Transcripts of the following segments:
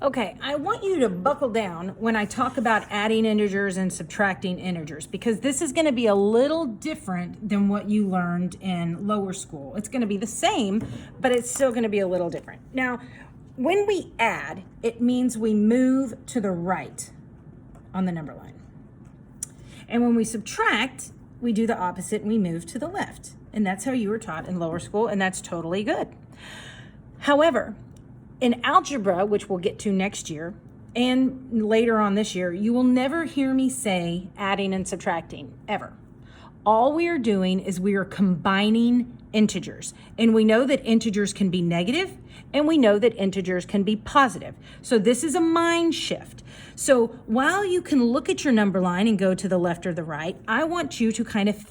Okay, I want you to buckle down when I talk about adding integers and subtracting integers, because this is going to be a little different than what you learned in lower school. It's going to be the same, but it's still going to be a little different. Now, when we add, it means we move to the right on the number line. And when we subtract, we do the opposite and we move to the left. And that's how you were taught in lower school, and that's totally good. However, in algebra, which we'll get to next year, and later on this year, you will never hear me say adding and subtracting, ever. All we are doing is we are combining integers. And we know that integers can be negative, and we know that integers can be positive. So this is a mind shift. So while you can look at your number line and go to the left or the right, I want you to kind of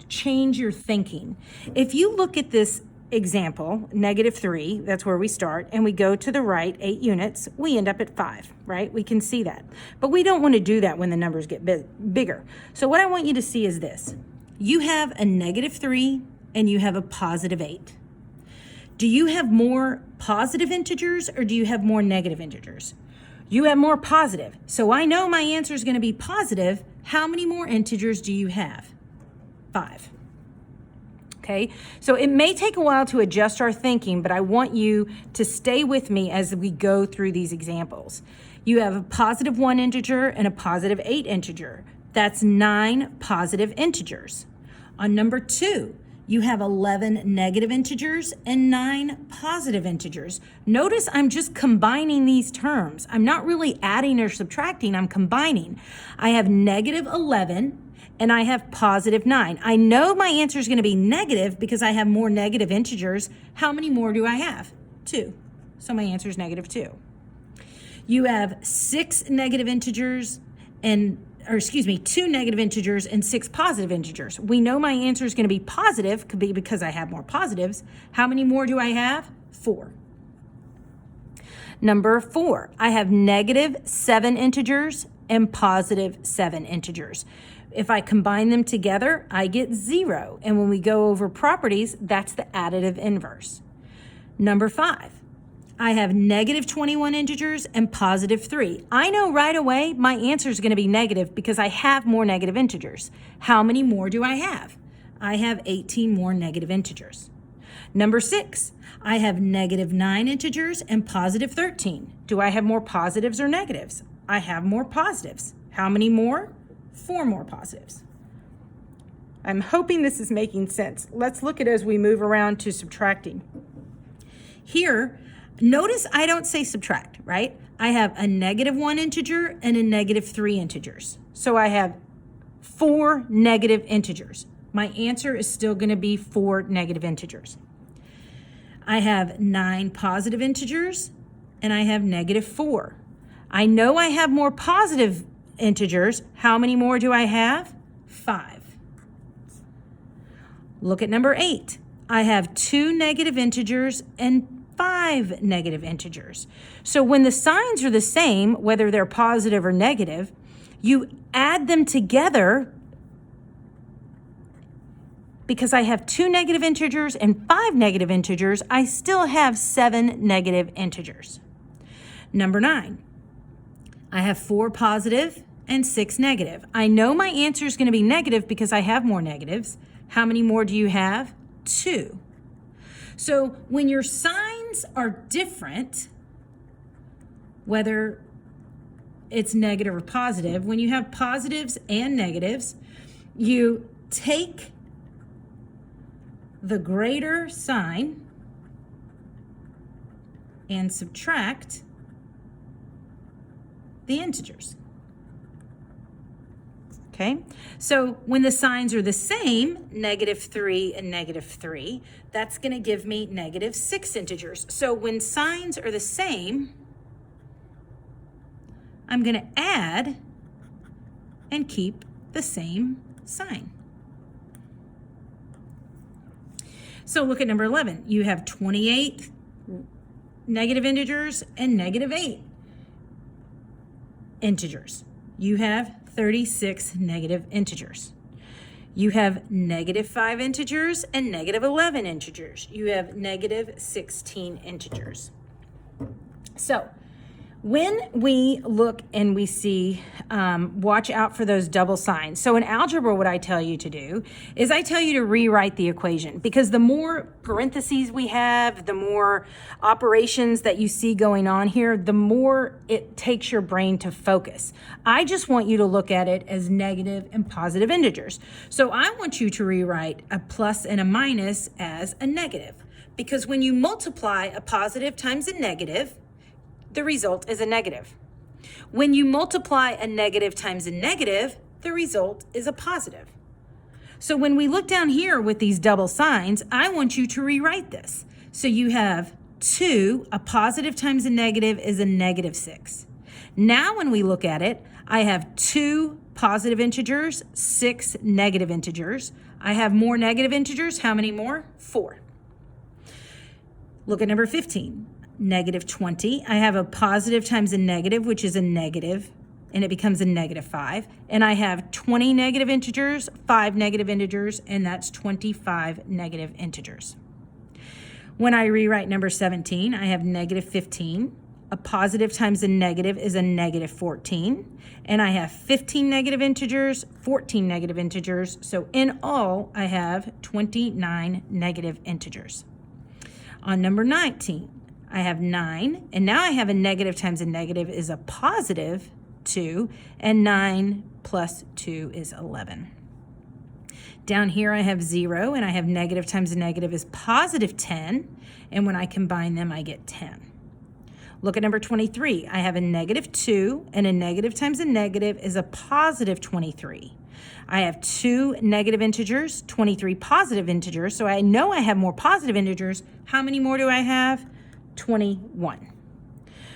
change your thinking. If you look at this example, -3, that's where we start, and we go to the right 8 units, we end up at 5, right? We can see that. But we don't want to do that when the numbers get bigger. So what I want you to see is this. You have a -3 and you have a +8. Do you have more positive integers or do you have more negative integers? You have more positive. So I know my answer is going to be positive. How many more integers do you have? 5. Okay, so it may take a while to adjust our thinking, but I want you to stay with me as we go through these examples. You have a +1 integer and a +8 integer. That's 9 positive integers. On number 2, you have 11 negative integers and 9 positive integers. Notice I'm just combining these terms. I'm not really adding or subtracting, I'm combining. I have -11 and I have +9. I know my answer is going to be negative because I have more negative integers. How many more do I have? 2. So my answer is -2. You have 2 negative integers and 2 negative integers and 6 positive integers. We know my answer is going to be positive, could be because I have more positives. How many more do I have? 4. Number 4, I have -7 integers and +7 integers. If I combine them together, I get 0. And when we go over properties, that's the additive inverse. Number 5, I have -21 integers and +3. I know right away my answer is going to be negative because I have more negative integers. How many more do I have? I have 18 more negative integers. Number 6, I have -9 integers and +13. Do I have more positives or negatives? I have more positives. How many more? 4 more positives. I'm hoping this is making sense. Let's look at it as we move around to subtracting. Here, notice I don't say subtract, right? I have a -1 integer and a -3 integers. So I have 4 negative integers. My answer is still going to be 4 negative integers. I have 9 positive integers and I have -4. I know I have more positive integers. How many more do I have? 5. Look at number 8. I have 2 negative integers and 5 negative integers. So when the signs are the same, whether they're positive or negative, you add them together. Because I have 2 negative integers and 5 negative integers, I still have 7 negative integers. Number 9. I have 4 positive and 6 negative. I know my answer is going to be negative because I have more negatives. How many more do you have? 2. So when your signs are different, whether it's negative or positive, when you have positives and negatives, you take the greater sign and subtract the integers. Okay, so when the signs are the same, -3 and -3, that's going to give me -6 integers. So when signs are the same, I'm going to add and keep the same sign. So look at number 11. You have 28 negative integers and -8 integers. You have 36 negative integers. You have -5 integers and -11 integers. You have -16 integers. So When we look and we see, watch out for those double signs. So in algebra, what I tell you to do is I tell you to rewrite the equation, because the more parentheses we have, the more operations that you see going on here, the more it takes your brain to focus. I just want you to look at it as negative and positive integers. So I want you to rewrite a plus and a minus as a negative, because when you multiply a positive times a negative, the result is a negative. When you multiply a negative times a negative, the result is a positive. So when we look down here with these double signs, I want you to rewrite this. So you have 2, a positive times a negative is a negative 6. Now when we look at it, I have 2 positive integers, 6 negative integers. I have more negative integers. How many more? 4. Look at number 15. Negative 20. I have a positive times a negative, which is a negative, and it becomes a negative 5. And I have 20 negative integers, 5 negative integers, and that's 25 negative integers. When I rewrite number 17, I have negative 15. A positive times a negative is a negative 14. And I have 15 negative integers, 14 negative integers. So in all, I have 29 negative integers. On number 19, I have 9, and now I have a negative times a negative is a positive 2, and 9 plus 2 is 11. Down here I have 0, and I have negative times a negative is positive 10, and when I combine them, I get 10. Look at number 23. I have a negative 2, and a negative times a negative is a positive 23. I have 2 negative integers, 23 positive integers, so I know I have more positive integers. How many more do I have? 21.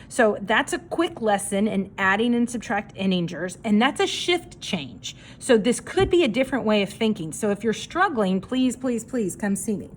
So that's a quick lesson in adding and subtract integers, and that's a shift change. So this could be a different way of thinking. So if you're struggling, please, please, please come see me.